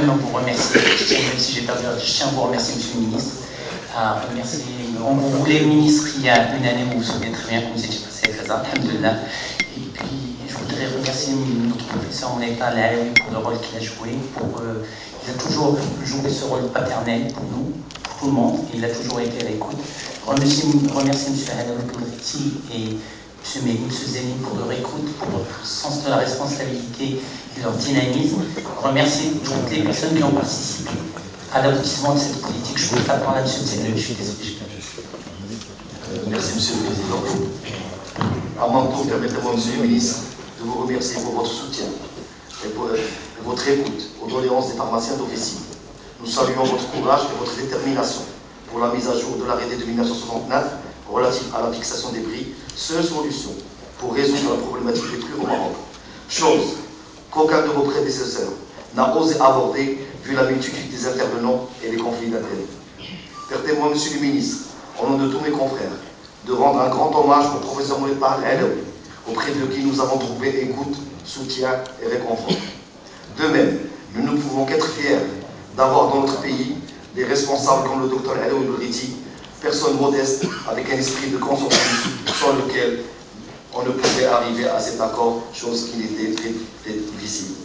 même à vous remercier, même si j'ai pas vu, je tiens à vous remercier, Monsieur le Ministre. On vous voulait ministre il y a une année, vous vous souvenez très bien, vous étiez passé à Gaza, alhamdoulilah. Et puis, je voudrais remercier notre professeur Mouneta Alaoui pour le rôle qu'il a joué. Il a toujours joué ce rôle paternel pour nous, pour tout le monde, et il a toujours été à l'écoute. Remercier M. Halaoui Bourriti et M. Mélim, M. Zélim pour leur écoute, pour leur sens de la responsabilité et leur dynamisme. Remercier toutes les personnes qui ont participé à l'aboutissement de cette politique. Je vous parle à M. Zélim, je suis désolé. Merci, Monsieur le Président. À mon tour, permettez-moi, Monsieur le Ministre, de vous remercier pour votre soutien et pour votre écoute aux doléances des pharmaciens d'officine. Nous saluons votre courage et votre détermination pour la mise à jour de l'arrêté de 1969 relatif à la fixation des prix, seule solution pour résoudre la problématique des prix au Maroc. Chose qu'aucun de vos prédécesseurs n'a osé aborder vu la multitude des intervenants et les conflits d'intérêts. Permettez-moi, Monsieur le Ministre, au nom de tous mes confrères, de rendre un grand hommage au professeur Mouneta Alaoui, auprès de qui nous avons trouvé écoute, soutien et réconfort. De même, nous ne pouvons qu'être fiers d'avoir dans notre pays des responsables comme le docteur Alaoui Bourriti, personne modeste avec un esprit de consensus sans lequel on ne pouvait arriver à cet accord, chose qui était très, très difficile.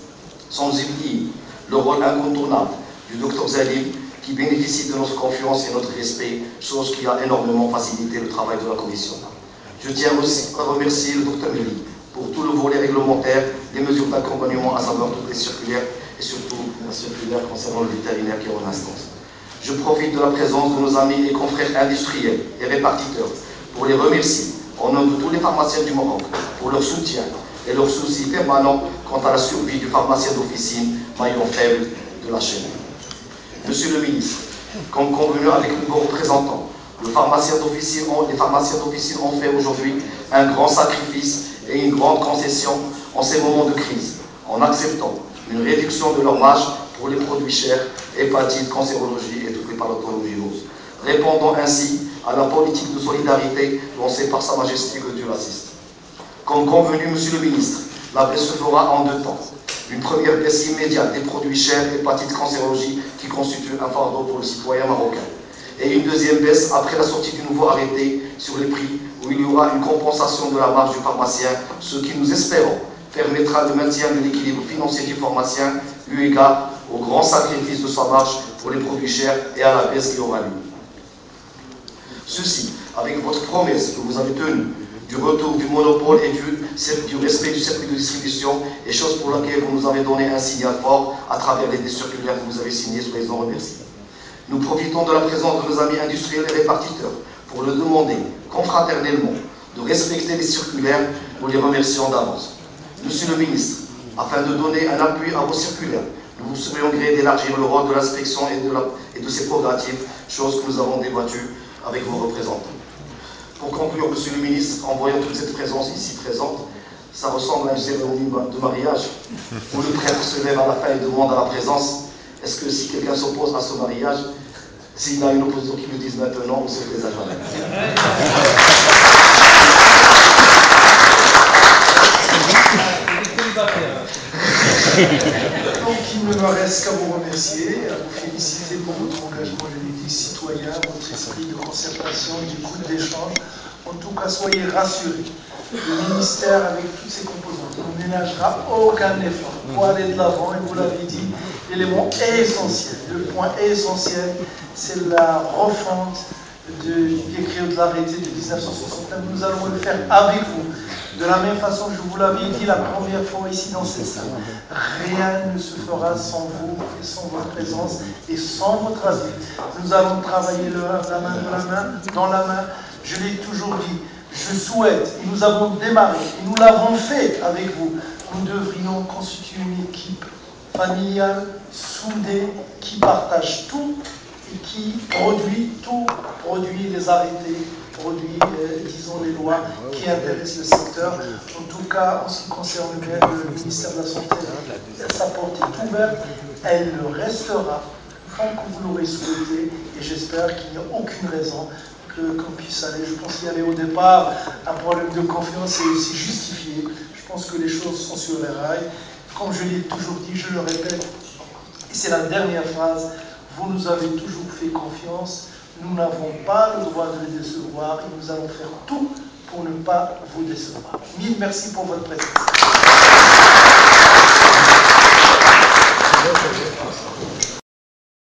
Sans oublier le rôle incontournable du docteur Zélim, qui bénéficie de notre confiance et notre respect, chose qui a énormément facilité le travail de la Commission. Je tiens aussi à remercier le Dr Mélim pour tout le volet réglementaire, les mesures d'accompagnement à savoir toutes les circulaires et surtout la circulaire concernant le vétérinaire qui est en instance. Je profite de la présence de nos amis et confrères industriels et répartiteurs pour les remercier au nom de tous les pharmaciens du Maroc pour leur soutien et leur souci permanent quant à la survie du pharmacien d'officine, maillon faible de la chaîne. Monsieur le ministre, comme convenu avec vos représentants, les pharmaciens d'officine ont fait aujourd'hui un grand sacrifice et une grande concession en ces moments de crise, en acceptant une réduction de leur marge pour les produits chers, hépatite, cancérologie et toutes les pathologies, répondant ainsi à la politique de solidarité lancée par Sa Majesté le Dieu assiste. Comme convenu, Monsieur le ministre, la baisse se fera en deux temps. Une première baisse immédiate des produits chers, hépatite, cancérologie, qui constitue un fardeau pour le citoyen marocain. Et une deuxième baisse après la sortie du nouveau arrêté sur les prix, où il y aura une compensation de la marge du pharmacien, ce qui, nous espérons, permettra le maintien de l'équilibre financier du pharmacien, eu égard au grand sacrifice de sa marge pour les produits chers et à la baisse qui aura lieu. Ceci, avec votre promesse que vous avez tenue, du retour du monopole et du respect du circuit de distribution, et chose pour laquelle vous nous avez donné un signal fort à travers les circulaires que vous avez signées, soyez-en remerciés. Nous profitons de la présence de nos amis industriels et répartiteurs pour leur demander, confraternellement, de respecter les circulaires, nous les remercions d'avance. Monsieur le ministre, afin de donner un appui à vos circulaires, nous vous serions gré d'élargir le rôle de l'inspection et de ses prérogatives, chose que nous avons débattue avec vos représentants. Pour conclure, Monsieur le ministre, en voyant toute cette présence ici présente, ça ressemble à une cérémonie de mariage où le prêtre se lève à la fin et demande à la présence. Est-ce que si quelqu'un s'oppose à ce mariage, s'il a une opposition qui le dise maintenant ou c'est les agents? Donc il ne me reste qu'à vous remercier, à vous féliciter pour votre engagement, je l'ai dit, citoyen, votre esprit de concertation, d'écoute, d'échange. En tout cas, soyez rassurés. Le ministère, avec toutes ses composantes, ne ménagera aucun effort pour aller de l'avant. Et vous l'avez dit, l'élément essentiel, le point essentiel, c'est la refonte du décret de l'arrêté de 1969. Nous allons le faire avec vous. De la même façon, je vous l'avais dit la première fois ici dans cette salle, rien ne se fera sans vous et sans votre présence et sans votre avis. Nous allons travailler la main dans la main. Je l'ai toujours dit, je souhaite, et nous avons démarré, et nous l'avons fait avec vous, nous devrions constituer une équipe familiale, soudée, qui partage tout et qui produit tout, produit les arrêtés, produit, disons, les lois qui intéressent le secteur. En tout cas, en ce qui concerne le ministère de la Santé, sa porte est ouverte, elle le restera tant que vous l'aurez souhaité, et j'espère qu'il n'y a aucune raison qu'on puisse aller. Je pense qu'il y avait au départ un problème de confiance et c'est justifié. Je pense que les choses sont sur les rails. Comme je l'ai toujours dit, je le répète, c'est la dernière phrase, vous nous avez toujours fait confiance, nous n'avons pas le droit de les décevoir et nous allons faire tout pour ne pas vous décevoir. Mille merci pour votre présence.